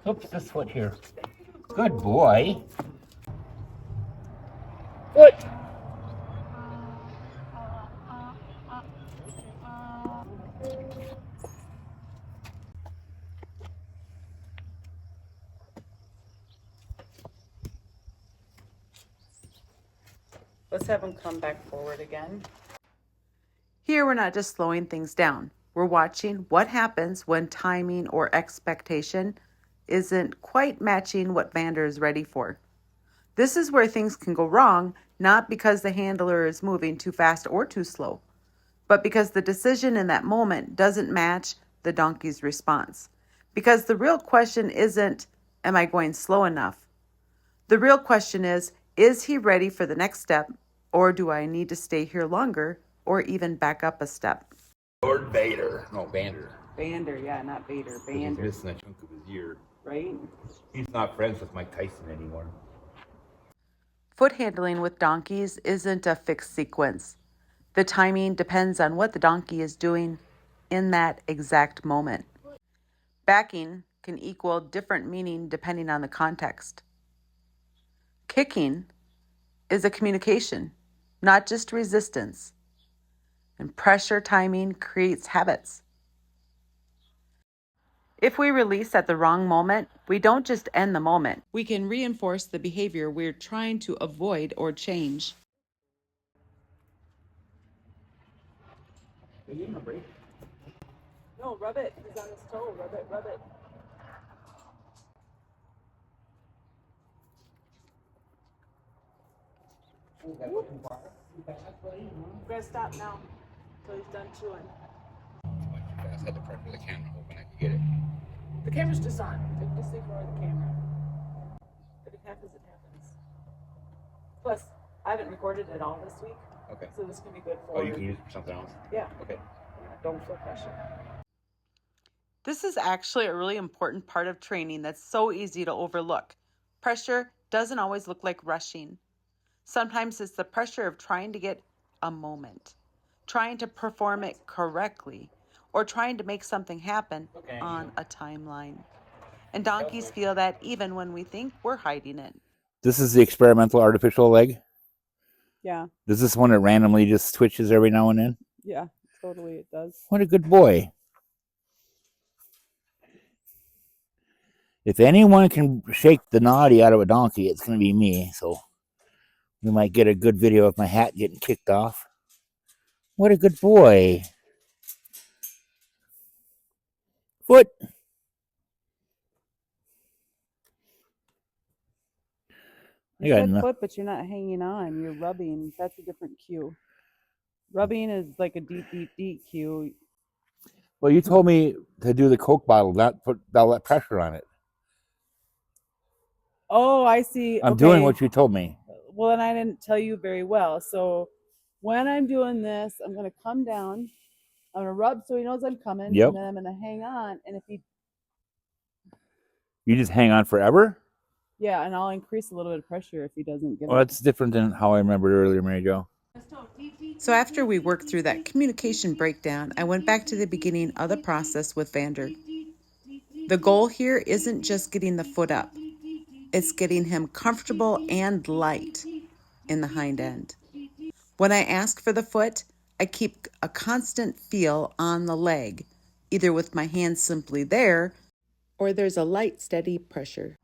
Oops, this foot here. Good boy. Foot. Let's have him come back forward again. Here, we're not just slowing things down. We're watching what happens when timing or expectation isn't quite matching what Vander is ready for. This is where things can go wrong, not because the handler is moving too fast or too slow, but because the decision in that moment doesn't match the donkey's response. Because the real question isn't, am I going slow enough? The real question is he ready for the next step, or do I need to stay here longer, or even back up a step? Lord Vader. No, Vander. Vander, yeah, not Vader. Vander. He's missing a chunk of his ear. Right? He's not friends with Mike Tyson anymore. Foot handling with donkeys isn't a fixed sequence. The timing depends on what the donkey is doing in that exact moment. Backing can equal different meaning depending on the context. Kicking is a communication, not just resistance. And pressure timing creates habits. If we release at the wrong moment, we don't just end the moment. We can reinforce the behavior we're trying to avoid or change. No, rub it. He's on his toe. Rub it, rub it. You gotta stop now until he's done chewing. I had to pressure the camera hoping I could get it. The camera's just on. Just ignore the camera. If it happens, it happens. Plus, I haven't recorded it all this week. Okay. So this can be good for... Oh, you can use it for something else? Yeah. Okay. Don't feel pressure. This is actually a really important part of training that's so easy to overlook. Pressure doesn't always look like rushing. Sometimes it's the pressure of trying to get a moment, trying to perform it correctly, or trying to make something happen on a timeline. And donkeys feel that even when we think we're hiding it. This is the experimental artificial leg? Yeah. Does this one that randomly just twitches every now and then? Yeah, totally it does. What a good boy. If anyone can shake the naughty out of a donkey, it's going to be me. So we might get a good video of my hat getting kicked off. What a good boy. Foot. You said foot, but you're not hanging on. You're rubbing. That's a different cue. Rubbing is like a deep, deep, deep cue. Well, you told me to do the Coke bottle, not put all that pressure on it. Oh, I see. I'm doing what you told me. Well, and I didn't tell you very well. So when I'm doing this, I'm going to come down. I'm going to rub so he knows I'm coming. Yep. And then I'm going to hang on. And if he... You just hang on forever? Yeah, and I'll increase a little bit of pressure if he doesn't get it. Well, that's different than how I remembered earlier, Mary Jo. So after we worked through that communication breakdown, I went back to the beginning of the process with Vander. The goal here isn't just getting the foot up. It's getting him comfortable and light in the hind end. When I ask for the foot, I keep a constant feel on the leg, either with my hands simply there, or there's a light, steady pressure.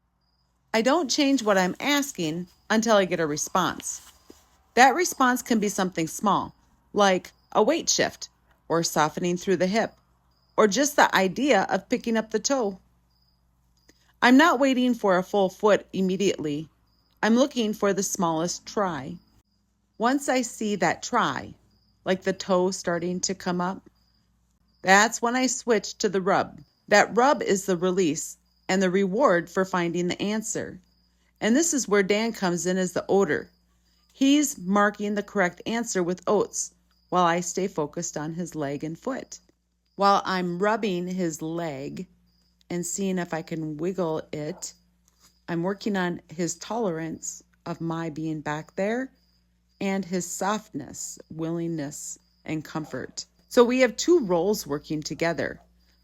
I don't change what I'm asking until I get a response. That response can be something small, like a weight shift, or softening through the hip, or just the idea of picking up the toe. I'm not waiting for a full foot immediately. I'm looking for the smallest try. Once I see that try, like the toe starting to come up, that's when I switch to the rub. That rub is the release and the reward for finding the answer. And this is where Dan comes in as the odor. He's marking the correct answer with oats while I stay focused on his leg and foot. While I'm rubbing his leg and seeing if I can wiggle it, I'm working on his tolerance of my being back there and his softness, willingness, and comfort. So we have two roles working together.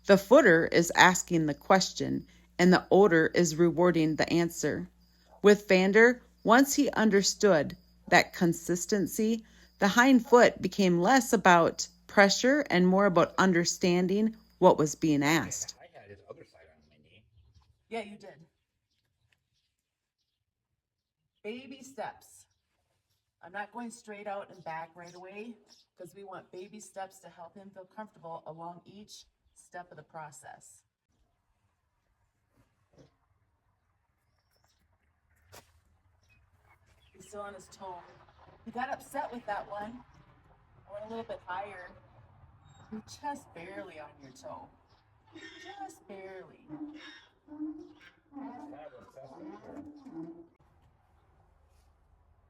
The footer is asking the question, and the odor is rewarding the answer. With Vander, once he understood that consistency, the hind foot became less about pressure and more about understanding what was being asked. I had his other side on my knee. Yeah, you did. Baby steps. I'm not going straight out and back right away because we want baby steps to help him feel comfortable along each step of the process. He's still on his toe. He got upset with that one. I went a little bit higher. You're just barely on your toe. Just barely.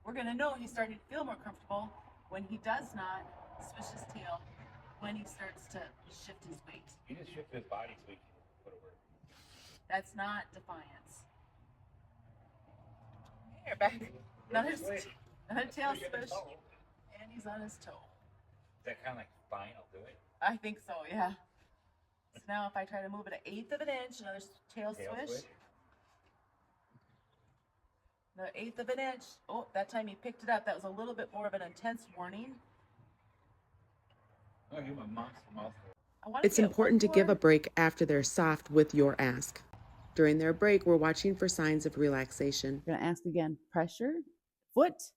We're gonna know he's starting to feel more comfortable when he does not swish his tail, when he starts to shift his weight. He just shifted his body so he can put it work. That's not defiance. Here, back. Another tail swish, and he's on his toe. Is that kind of like fine? I'll do it. I think so, yeah. So now if I try to move it 1/8 of an inch, another tail swish. Another 1/8 of an inch. Oh, that time he picked it up. That was a little bit more of an intense warning. Oh, you my monster mouth. It's important to give a break after they're soft with your ask. During their break, we're watching for signs of relaxation. We're going to ask again. Pressure, foot.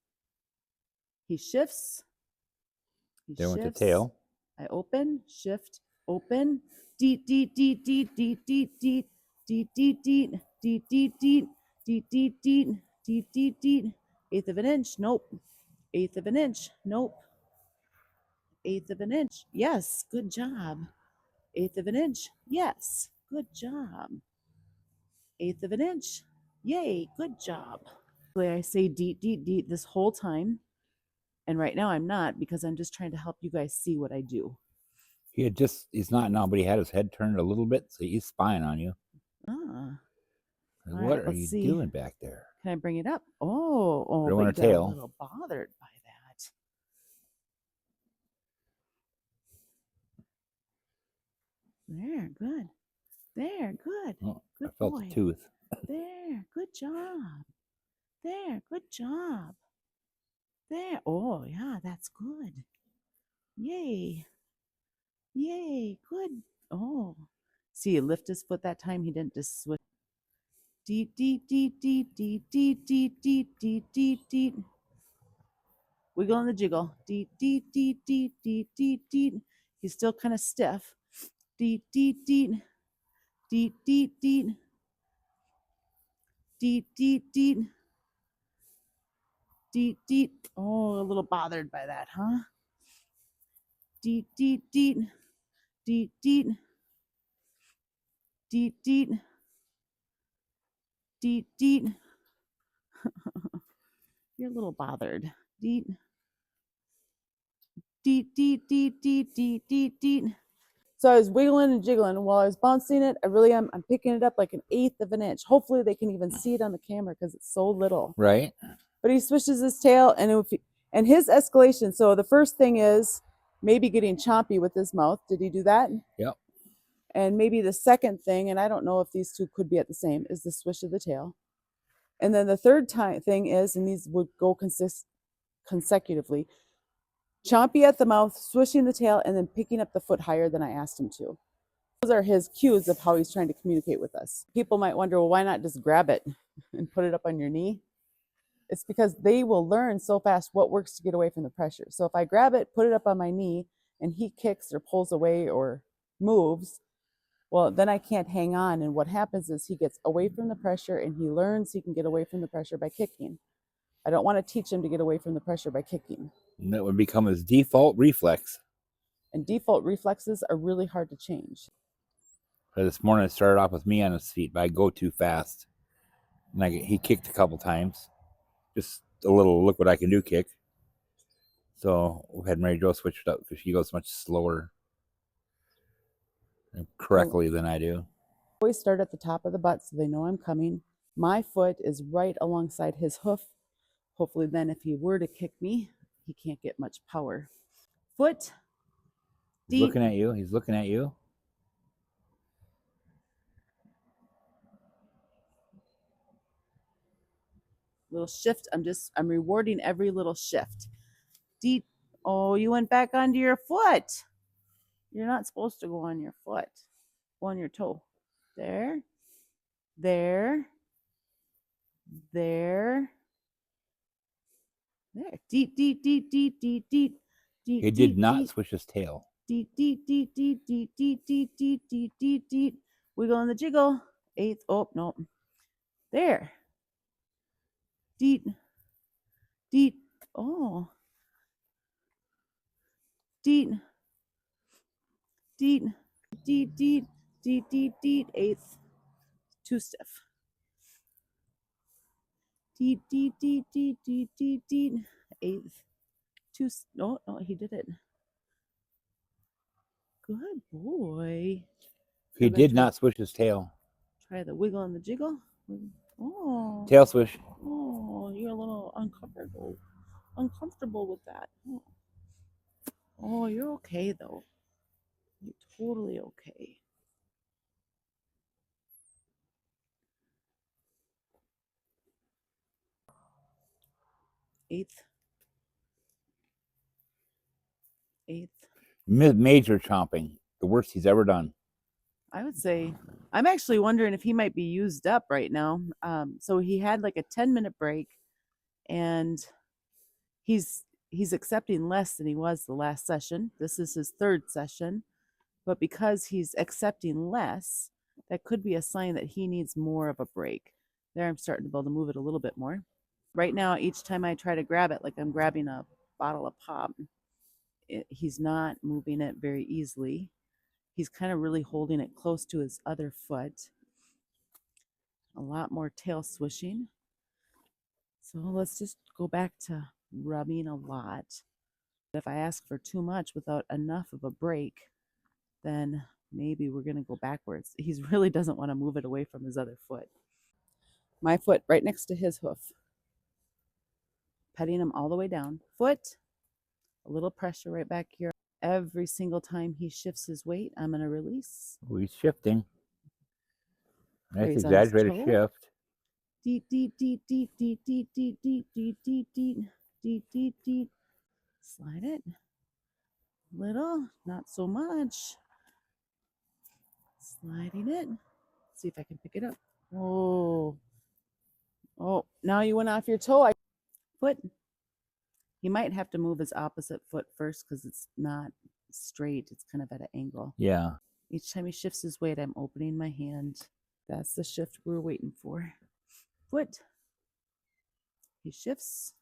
He shifts. There went the tail. I open, shift, open. Deet, deet, deet, deet, deet, deet, deet, deet, deet, deet, deet, deet, deet, deet, deet, deet, deet, deet, deet. 1/8 of an inch. Nope. 1/8 of an inch. Nope. 1/8 of an inch. Yes, good job. 1/8 of an inch. Yes, good job. 1/8 of an inch. Yay, good job. I say deet, deet, deet this whole time. And right now I'm not because I'm just trying to help you guys see what I do. He's not now, but he had his head turned a little bit, so he's spying on you. Ah. What are you doing back there? Can I bring it up? Oh, but you got a little bothered by that. There, good. There, good. Oh, good I felt boy. the tooth. There, good job. There, good job. There. Oh, yeah, that's good. Yay. Yay, good. Oh. See, he lifted his foot that time. He didn't just switch. Deet, deet, deet, deet, deet, deet, deet, deet, deet, deet, deet. Wiggle and the jiggle. Deet, deet, deet, deet, deet, deet, deet. He's still kind of stiff. Deet, deet, deet. Deet, deet, deet. Deet, deet, deet. Deet, deet. Oh, a little bothered by that, huh? Deet, deet, deet. Deet, deet. Deet, deet. Deet, deet. You're a little bothered. Deet. Deet, deet, deet, deet, deet, deet, deet. So I was wiggling and jiggling, and while I was bouncing it, I'm picking it up like 1/8 of an inch. Hopefully they can even see it on the camera because it's so little. Right. But he swishes his tail, and his escalation. So the first thing is maybe getting chompy with his mouth. Did he do that? Yep. And maybe the second thing, and I don't know if these two could be at the same, is the swish of the tail. And then the third thing is, and these would go consecutively, chompy at the mouth, swishing the tail, and then picking up the foot higher than I asked him to. Those are his cues of how he's trying to communicate with us. People might wonder, well, why not just grab it and put it up on your knee? It's because they will learn so fast what works to get away from the pressure. So if I grab it, put it up on my knee, and he kicks or pulls away or moves, well, then I can't hang on. And what happens is he gets away from the pressure and he learns he can get away from the pressure by kicking. I don't want to teach him to get away from the pressure by kicking. And that would become his default reflex. And default reflexes are really hard to change. This morning it started off with me on his feet, but I go too fast. And he kicked a couple times. Just a little look what I can do kick. So we had Mary Jo switch it up because she goes much slower and correctly than I do. Always start at the top of the butt so they know I'm coming. My foot is right alongside his hoof. Hopefully then if he were to kick me, he can't get much power. Foot. He's looking at you. He's looking at you. Little shift. I'm rewarding every little shift. Deep. Oh, you went back onto your foot. You're not supposed to go on your foot. Go on your toe. There. There. There. There. Deep, deep, deep, deep, deep, deep. Deep, He did not switch his tail. Deep, deep, deep, deep, deep, deep, deep, deep, deep, deep, deep. Wiggle on the jiggle. Eighth. Oh, no. There. Deep. Deep. Oh. Deep. Deep. Deep, deep, deep, deep, deep. Eighth. Too stiff. Deep, deep, deep, deep, deep, deep, deep. Eighth. Too. No, no, he did it. Good boy. He did not switch his tail. Try the wiggle and the jiggle. Oh. Tail swish. Oh, you're a little uncomfortable with that. Oh, you're okay though. You're totally okay. Eighth. Major chomping. The worst he's ever done. I would say I'm actually wondering if he might be used up right now. So he had like a 10-minute break, and he's accepting less than he was the last session. This is his third session, but because he's accepting less, that could be a sign that he needs more of a break. There, I'm starting to be able to move it a little bit more. Right now, each time I try to grab it, like I'm grabbing a bottle of pop, he's not moving it very easily. He's kind of really holding it close to his other foot. A lot more tail swishing. So let's just go back to rubbing a lot. If I ask for too much without enough of a break, then maybe we're going to go backwards. He really doesn't want to move it away from his other foot. My foot right next to his hoof. Petting him all the way down. Foot. A little pressure right back here. Every single time he shifts his weight, I'm going to release. Oh, he's shifting. Nice He's on his exaggerated toe. shift. Deep, deep, deep, deep, deep, deep, deep, deep, deep, deep, deep, deep, deep, deep. Slide it. Little, not so much. Sliding it. See if I can pick it up. Oh. Oh, now you went off your toe. Foot. He might have to move his opposite foot first because it's not straight. It's kind of at an angle. Yeah. Each time he shifts his weight, I'm opening my hand. That's the shift we're waiting for. Foot. He shifts.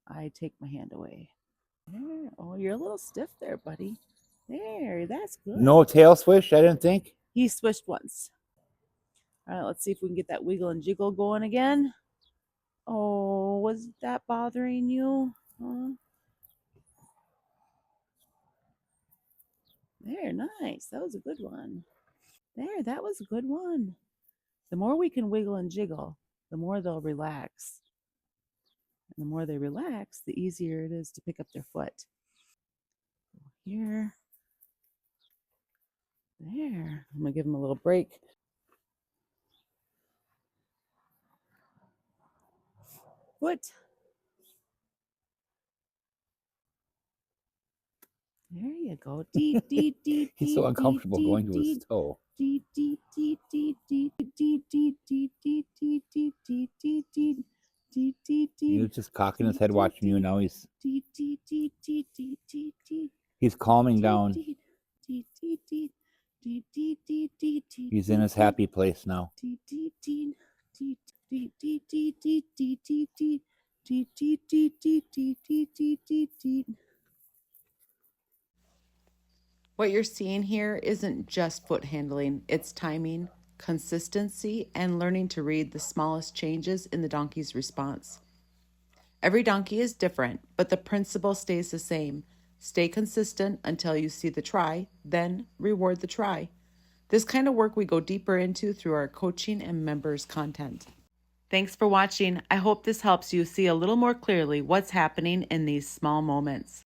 I take my hand away. There. Oh, you're a little stiff there, buddy. There, that's good. No tail swish, I didn't think. He swished once. All right, let's see if we can get that wiggle and jiggle going again. Oh, was that bothering you? Huh? There, nice. That was a good one. There, that was a good one. The more we can wiggle and jiggle, the more they'll relax. And the more they relax, the easier it is to pick up their foot. Here. There. I'm going to give them a little break. Foot. There you go. Deep, deep, deep. He's so uncomfortable going to his toe. Deep, deep, deep, deep, deep, deep, deep, deep, deep, deep, deep, deep, deep, deep, deep, deep, deep. He was just cocking his head watching you. Now he's deep, deep, deep, deep, deep, deep, deep. He's calming down. Deep, deep, deep, deep, deep, deep, deep, deep, deep. He's in his happy place now. Deep, deep, deep, deep, deep, deep, deep, deep, deep, deep, deep, deep, deep, deep, deep, deep, deep, deep, deep, deep. What you're seeing here isn't just foot handling, it's timing, consistency, and learning to read the smallest changes in the donkey's response. Every donkey is different, but the principle stays the same. Stay consistent until you see the try, then reward the try. This kind of work we go deeper into through our coaching and members content. Thanks for watching. I hope this helps you see a little more clearly what's happening in these small moments.